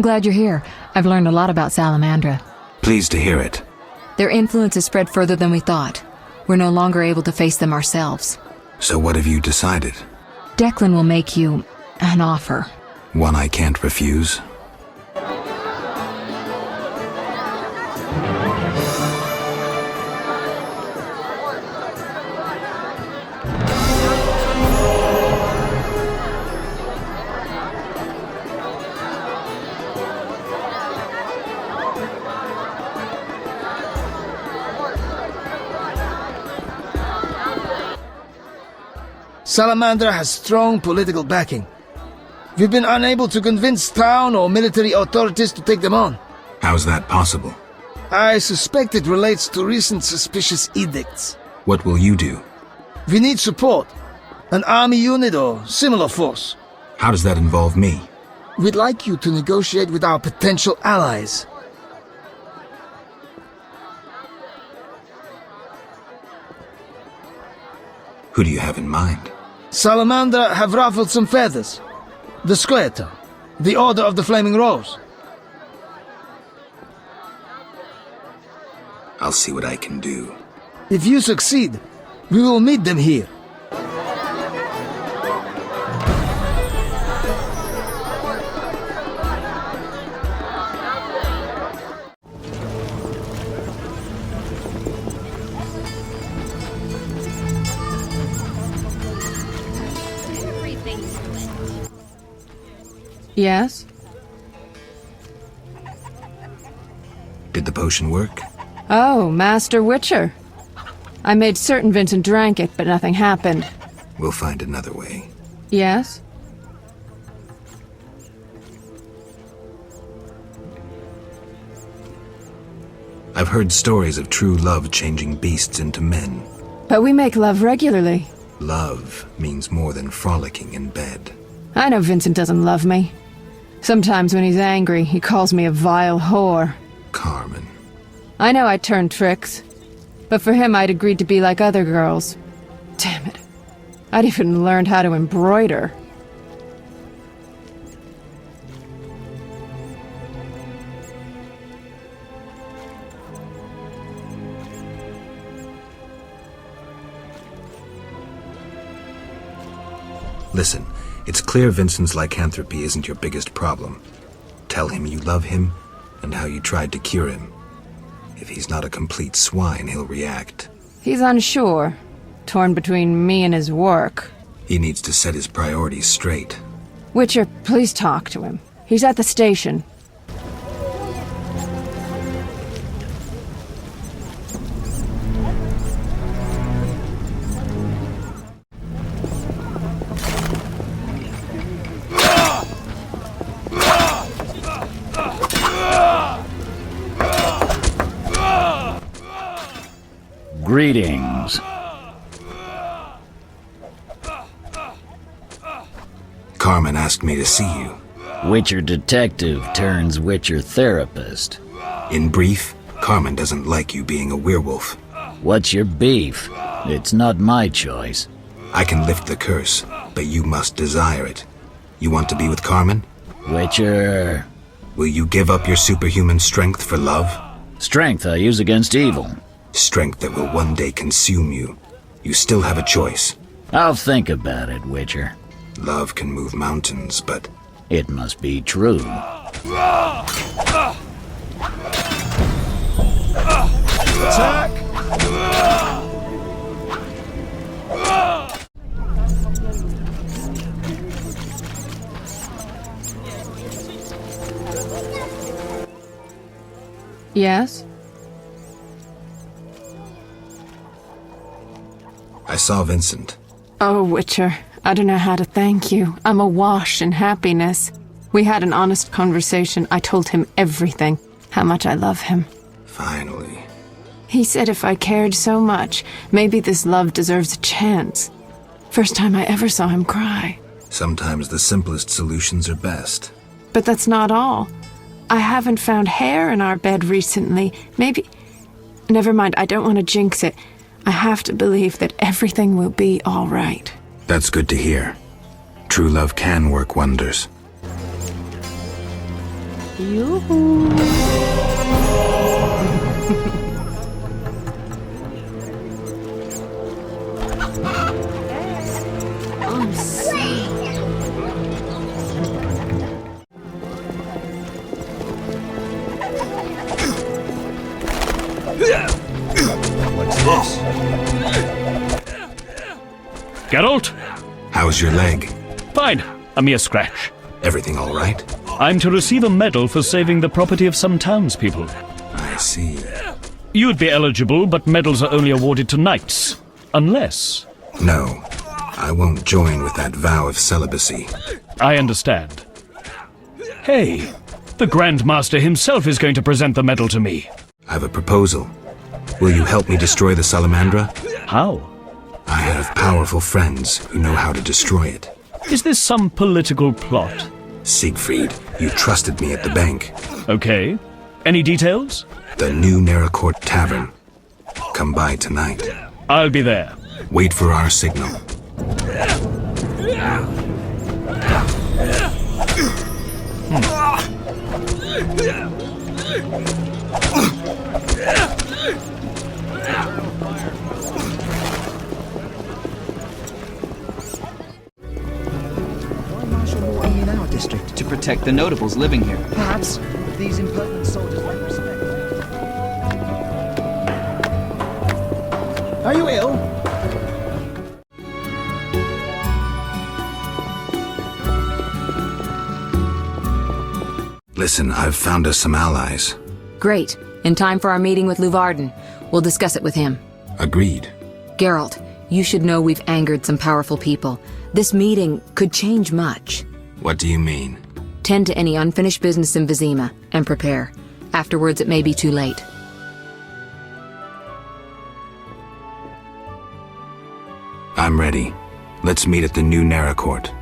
I'm glad you're here. I've learned a lot about Salamandra. Pleased to hear it. Their influence has spread further than we thought. We're no longer able to face them ourselves. So what have you decided? Declan will make you an offer. One I can't refuse? Salamandra has strong political backing. We've been unable to convince town or military authorities to take them on. How's that possible? I suspect it relates to recent suspicious edicts. What will you do? We need support. An army unit or similar force. How does that involve me? We'd like you to negotiate with our potential allies. Who do you have in mind? Salamandra have ruffled some feathers. The Squareton, the Order of the Flaming Rose. I'll see what I can do. If you succeed, we will meet them here. Yes? Did the potion work? Oh, Master Witcher. I made certain Vincent drank it, but nothing happened. We'll find another way. Yes? I've heard stories of true love changing beasts into men. But we make love regularly. Love means more than frolicking in bed. I know Vincent doesn't love me. Sometimes when he's angry, he calls me a vile whore. Carmen. I know I turned tricks, but for him I'd agreed to be like other girls. Damn it. I'd even learned how to embroider. Listen, it's clear Vincent's lycanthropy isn't your biggest problem. Tell him you love him and how you tried to cure him. If he's not a complete swine, he'll react. He's unsure, torn between me and his work. He needs to set his priorities straight. Witcher, please talk to him. He's at the station. Greetings. Carmen asked me to see you. Witcher detective turns Witcher therapist. In brief, Carmen doesn't like you being a werewolf. What's your beef? It's not my choice. I can lift the curse, but you must desire it. You want to be with Carmen? Witcher... Will you give up your superhuman strength for love? Strength I use against evil. Strength that will one day consume you. You still have a choice. I'll think about it, Witcher. Love can move mountains, but... It must be true. Attack! Yes? I saw Vincent. Oh, Witcher, I don't know how to thank you. I'm awash in happiness. We had an honest conversation. I told him everything, how much I love him. Finally. He said if I cared so much, maybe this love deserves a chance. First time I ever saw him cry. Sometimes the simplest solutions are best. But that's not all. I haven't found hair in our bed recently. Maybe... Never mind, I don't want to jinx it. I have to believe that everything will be all right. That's good to hear. True love can work wonders. Yoo-hoo. What's this? Geralt? How's your leg? Fine. A mere scratch. Everything all right? I'm to receive a medal for saving the property of some townspeople. I see. You'd be eligible, but medals are only awarded to knights. Unless... No, I won't join with that vow of celibacy. I understand. Hey, the Grand Master himself is going to present the medal to me. I have a proposal. Will you help me destroy the Salamandra? How? I have powerful friends who know how to destroy it. Is this some political plot? Siegfried, you trusted me at the bank. Okay. Any details? The new Naracourt Tavern. Come by tonight. I'll be there. Wait for our signal. In our district. To protect the notables living here. Perhaps these impertinent soldiers lack respect. Are you ill? Listen, I've found us some allies. Great. In time for our meeting with Luvarden. We'll discuss it with him. Agreed. Geralt, you should know we've angered some powerful people. This meeting could change much. What do you mean? Tend to any unfinished business in Vizima, and prepare. Afterwards, it may be too late. I'm ready. Let's meet at the new Naracourt.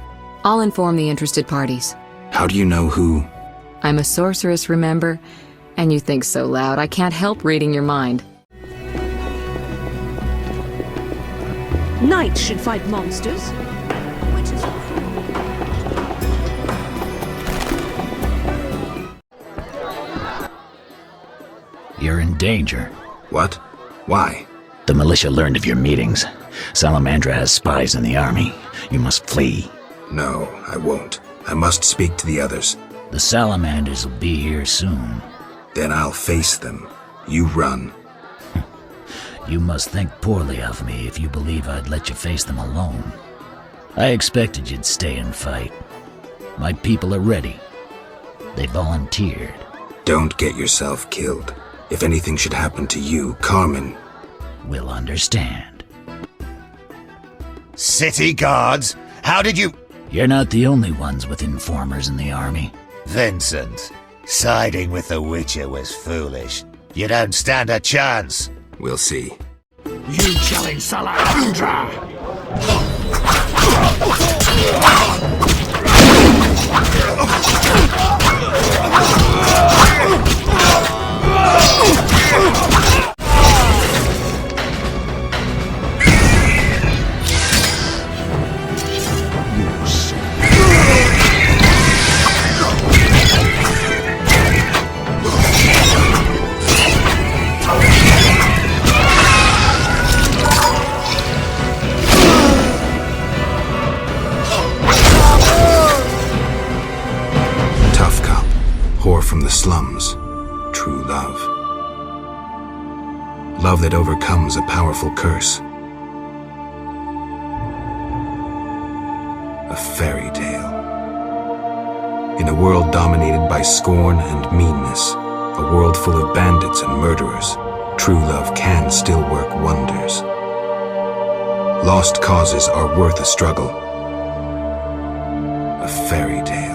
I'll inform the interested parties. How do you know who? I'm a sorceress, remember? And you think so loud, I can't help reading your mind. Knights should fight monsters. You're in danger. What? Why? The militia learned of your meetings. Salamandra has spies in the army. You must flee. No, I won't. I must speak to the others. The Salamanders will be here soon. Then I'll face them. You run. You must think poorly of me if you believe I'd let you face them alone. I expected you'd stay and fight. My people are ready. They volunteered. Don't get yourself killed. If anything should happen to you, Carmen will understand. City guards? How did you... You're not the only ones with informers in the army. Vincent, siding with the Witcher was foolish. You don't stand a chance. We'll see. You challenge Salamandra! Whore from the slums. True love. Love that overcomes a powerful curse. A fairy tale. In a world dominated by scorn and meanness, a world full of bandits and murderers, true love can still work wonders. Lost causes are worth a struggle. A fairy tale.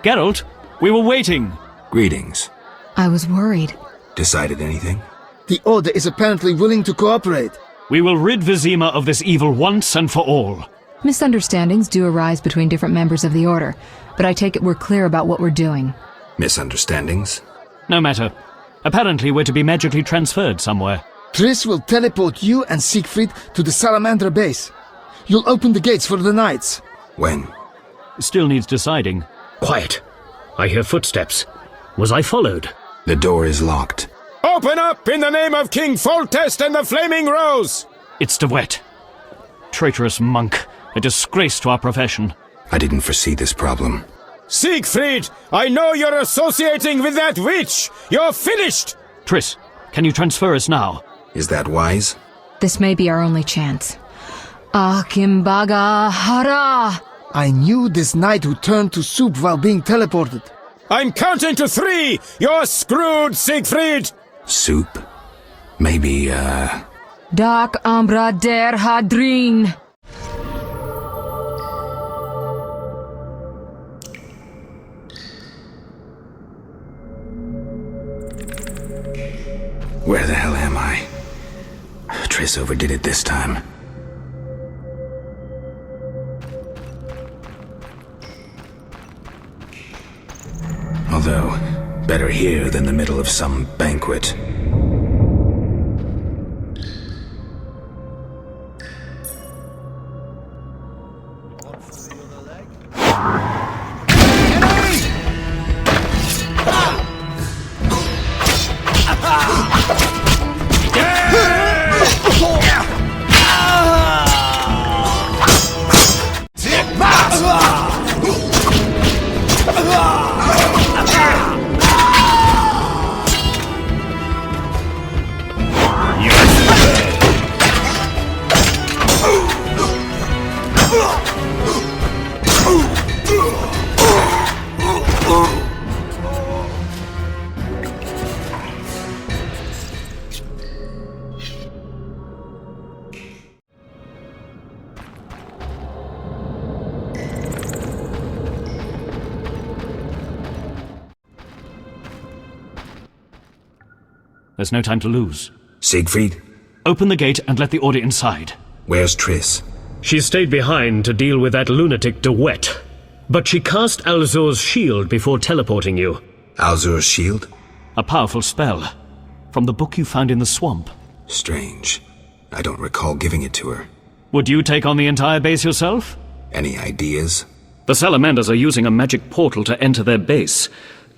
Geralt, we were waiting. Greetings. I was worried. Decided anything? The Order is apparently willing to cooperate. We will rid Vizima of this evil once and for all. Misunderstandings do arise between different members of the Order, but I take it we're clear about what we're doing. Misunderstandings? No matter. Apparently we're to be magically transferred somewhere. Triss will teleport you and Siegfried to the Salamandra base. You'll open the gates for the knights. When? Still needs deciding. Quiet. I hear footsteps. Was I followed? The door is locked. Open up in the name of King Foltest and the Flaming Rose! It's De Wet. Traitorous monk. A disgrace to our profession. I didn't foresee this problem. Siegfried, I know you're associating with that witch! You're finished! Triss, can you transfer us now? Is that wise? This may be our only chance. Akimbaga Hara! I knew this knight who turned to soup while being teleported. I'm counting to 3! You're screwed, Siegfried! Soup? Maybe, Dak Ambra der Hadrin! Where the hell am I? Triss overdid it this time. Although, better here than the middle of some banquet. There's no time to lose. Siegfried? Open the gate and let the order inside. Where's Triss? She stayed behind to deal with that lunatic De Wet. But she cast Alzur's shield before teleporting you. Alzur's shield? A powerful spell. From the book you found in the swamp. Strange. I don't recall giving it to her. Would you take on the entire base yourself? Any ideas? The Salamanders are using a magic portal to enter their base.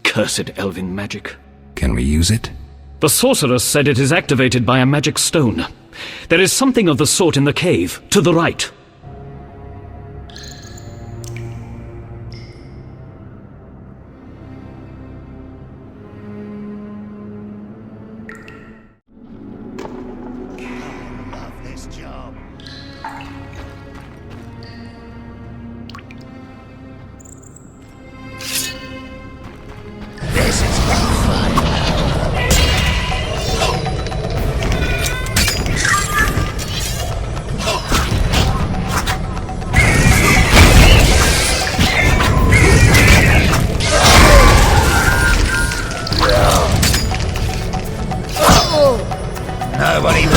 Cursed elven magic. Can we use it? The sorceress said it is activated by a magic stone. There is something of the sort in the cave, to the right. Love this job. This is fun. Nobody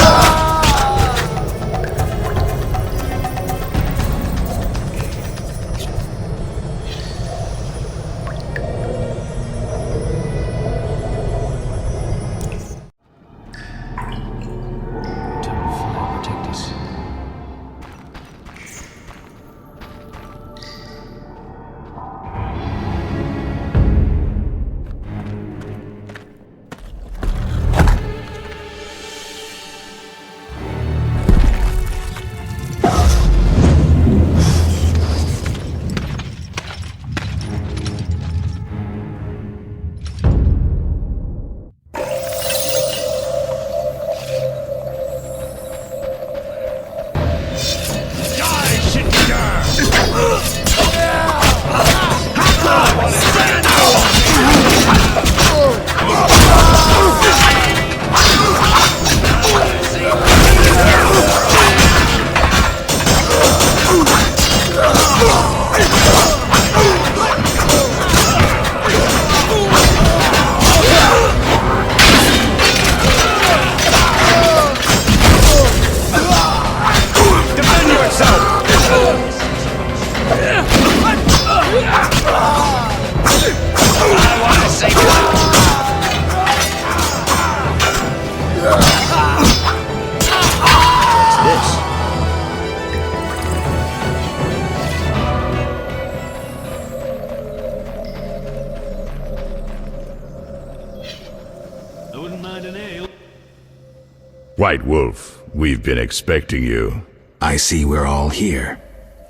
White Wolf, we've been expecting you. I see we're all here.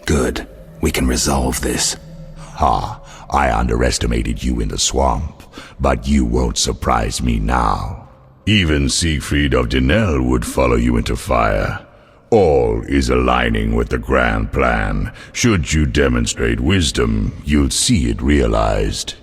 Good. We can resolve this. Ha, I underestimated you in the swamp, but you won't surprise me now. Even Siegfried of Denel would follow you into fire. All is aligning with the grand plan. Should you demonstrate wisdom, you'll see it realized.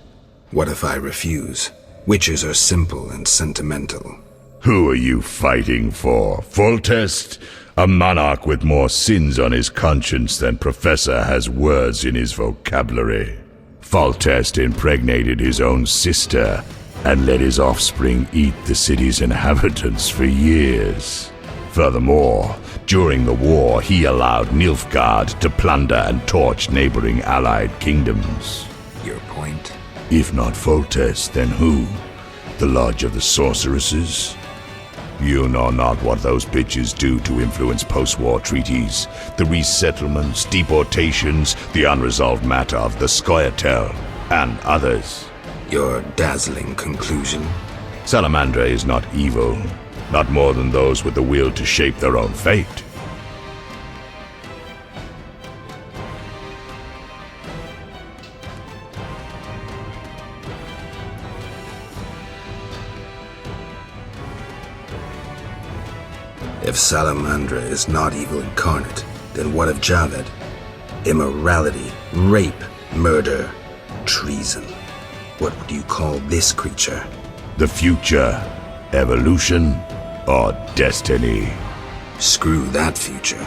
What if I refuse? Witches are simple and sentimental. Who are you fighting for? Foltest? A monarch with more sins on his conscience than Professor has words in his vocabulary. Foltest impregnated his own sister and let his offspring eat the city's inhabitants for years. Furthermore, during the war, he allowed Nilfgaard to plunder and torch neighboring allied kingdoms. Your point? If not Foltest, then who? The Lodge of the Sorceresses? You know not what those bitches do to influence post-war treaties, the resettlements, deportations, the unresolved matter of the Scoia'tael, and others. Your dazzling conclusion? Salamandra is not evil, not more than those with the will to shape their own fate. If Salamandra is not evil incarnate, then what of Javed? Immorality, rape, murder, treason. What would you call this creature? The future, evolution, or destiny? Screw that future.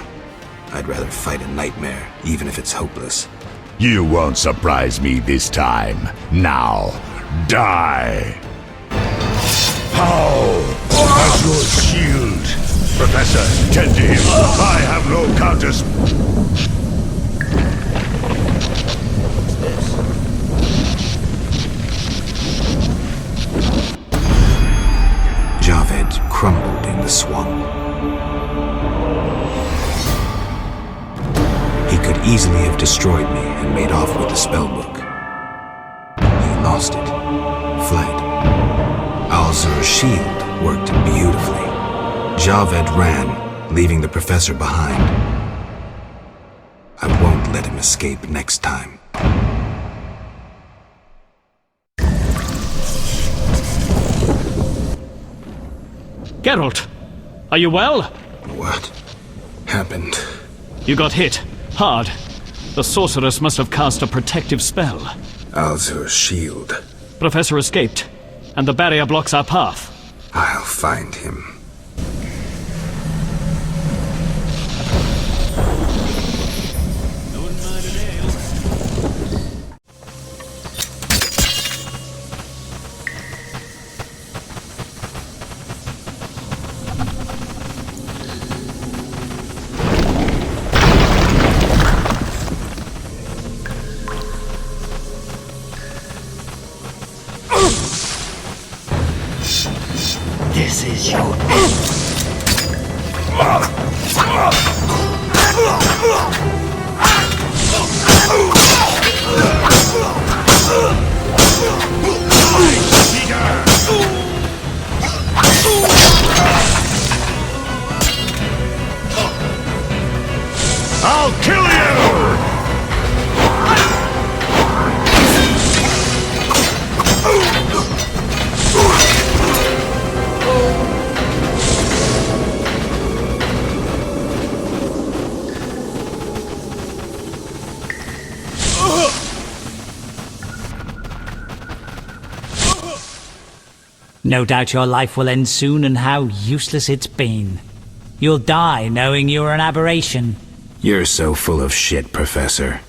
I'd rather fight a nightmare, even if it's hopeless. You won't surprise me this time. Now, die! How? As your shield! Professor, tend to him. I have no counters. Javed crumbled in the swamp. He could easily have destroyed me and made off with the spellbook. He lost it, fled. Alzur's shield worked beautifully. Javed ran, leaving the professor behind. I won't let him escape next time. Geralt, are you well? What happened? You got hit, hard. The sorceress must have cast a protective spell. Alzur's shield. Professor escaped, and the barrier blocks our path. I'll find him. This is your end. I'll kill you! No doubt your life will end soon, and how useless it's been. You'll die knowing you're an aberration. You're so full of shit, Professor.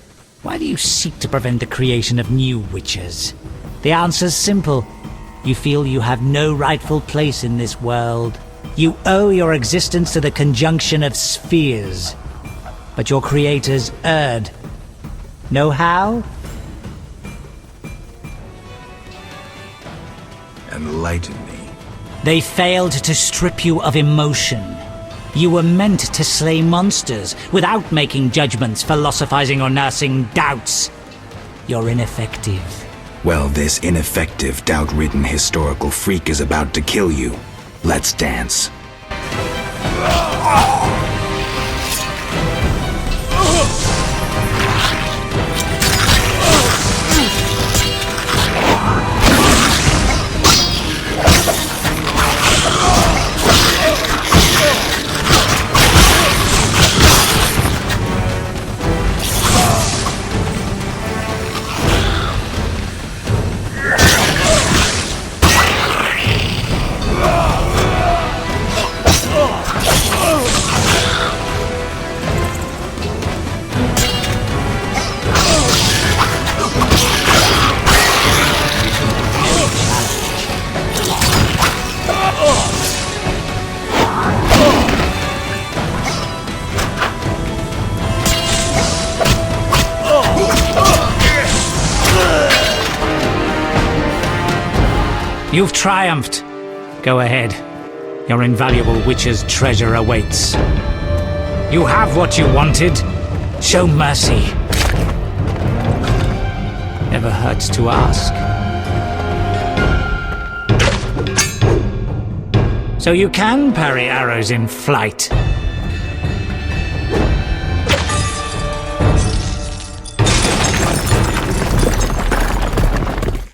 Why do you seek to prevent the creation of new witches? The answer's simple. You feel you have no rightful place in this world. You owe your existence to the conjunction of spheres. But your creators erred. Know how? Enlighten me. They failed to strip you of emotion. You were meant to slay monsters without making judgments, philosophizing, or nursing doubts. You're ineffective. Well, this ineffective, doubt-ridden historical freak is about to kill you. Let's dance. You've triumphed. Go ahead. Your invaluable witch's treasure awaits. You have what you wanted. Show mercy. Never hurts to ask. So you can parry arrows in flight.